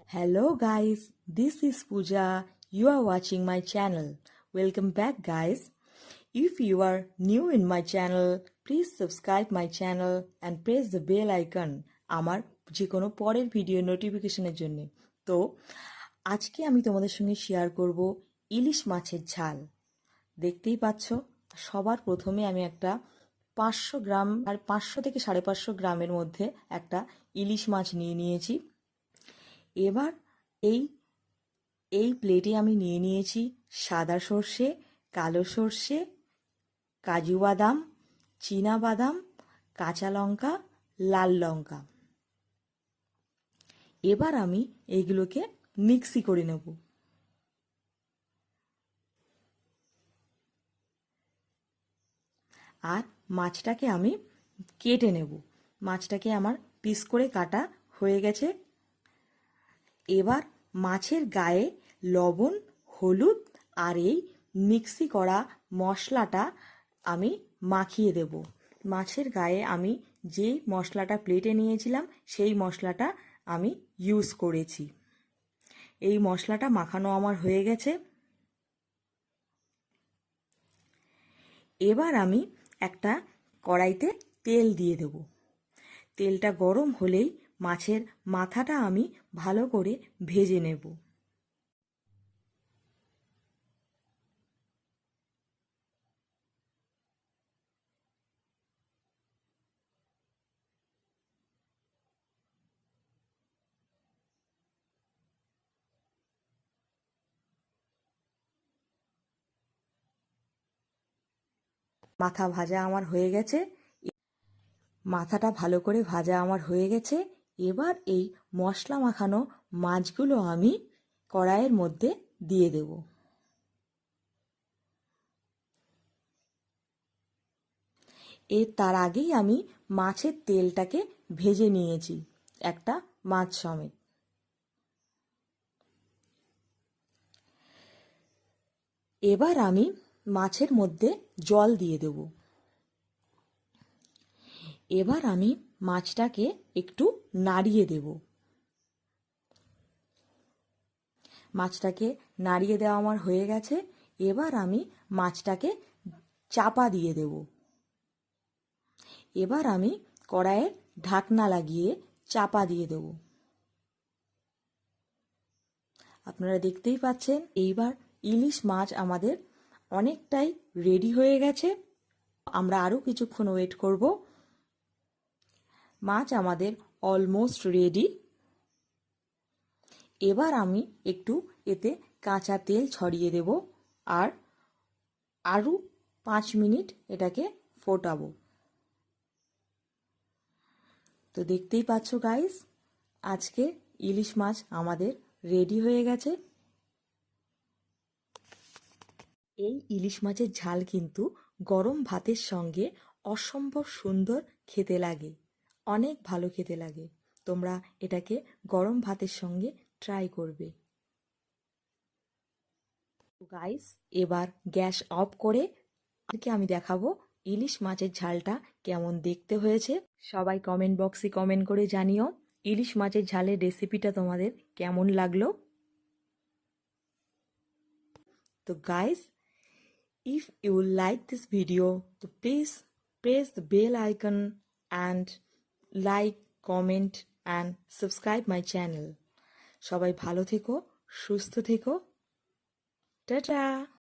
Hello guys, this is Pooja. You are watching my channel. Welcome back guys. If you are new in my channel, please subscribe my channel and press the bell icon আমার যে কোনো পরের video নোটিফিকেশনের জন্য। তো আজকে আমি তোমাদের সঙ্গে শেয়ার করব ইলিশ মাছের ঝাল। দেখতেই পাচ্ছ, সবার প্রথমে আমি একটা 500 গ্রাম আর 500 থেকে 550 গ্রামের মধ্যে একটা ইলিশ মাছ নিয়ে নিয়েছি। এবার এই প্লেটে আমি নিয়ে নিয়েছি সাদা সর্ষে, কালো সর্ষে, কাজু বাদাম, চীনা বাদাম, কাঁচা লঙ্কা, লাল লঙ্কা। এবার আমি এইগুলোকে মিক্সি করে নেব। আর মাছটাকে আমি কেটে নেব। মাছটাকে আমার পিস করে কাটা হয়ে গেছে। এবার মাছের গায়ে লবণ, হলুদ আর এই মিক্সি করা মশলাটা আমি মাখিয়ে দেব। মাছের গায়ে আমি যে মশলাটা প্লেটে নিয়েছিলাম সেই মশলাটা আমি ইউজ করেছি। এই মশলাটা মাখানো আমার হয়ে গেছে। এবার আমি একটা কড়াইতে তেল দিয়ে দেব। তেলটা গরম হলেই মাছের মাথাটা আমি ভালো করে ভেজে নেব। মাথা ভাজা আমার হয়ে গেছে। মাথাটা ভালো করে ভাজা আমার হয়ে গেছে। এবার এই মশলা মাখানো মাছগুলো আমি কড়াইয়ের মধ্যে দিয়ে দেব। তার আগেই আমি মাছের তেলটাকে ভেজে নিয়েছি একটা মাছ সমেত। এবার আমি মাছের মধ্যে জল দিয়ে দেব। এবার আমি মাছটাকে একটু নাড়িয়ে দেব। মাছটাকে নাড়িয়ে দেওয়া আমার হয়ে গেছে। এবার আমি মাছটাকে চাপা দিয়ে দেব। এবার আমি কড়াইয়ের ঢাকনা লাগিয়ে চাপা দিয়ে দেব। আপনারা দেখতেই পাচ্ছেন, এইবার ইলিশ মাছ আমাদের অনেকটাই রেডি হয়ে গেছে। আমরা আরও কিছুক্ষণ ওয়েট করব। মাছ আমাদের অলমোস্ট রেডি। এবার আমি একটু এতে কাঁচা তেল ছড়িয়ে দেব আর আরও 5 মিনিট এটাকে ফোটাবো। তো দেখতেই পাচ্ছ গাইস, আজকে ইলিশ মাছ আমাদের রেডি হয়ে গেছে। এই ইলিশ মাছের ঝাল কিন্তু গরম ভাতের সঙ্গে অসম্ভব সুন্দর খেতে লাগে, অনেক ভালো খেতে লাগে। তোমরা এটাকে গরম ভাতের সঙ্গে ট্রাই করবে। গাইস, এবার গ্যাস অফ করে আমি দেখাবো ইলিশ মাছের ঝালটা কেমন দেখতে হয়েছে। সবাই কমেন্ট বক্সে কমেন্ট করে জানিও ইলিশ মাছের ঝালের রেসিপিটা তোমাদের কেমন লাগলো। তো guys, if you like this video, so please press the bell icon and like, comment and subscribe my channel. সবাই ভালো থেকো, সুস্থ থেকো। টাটা।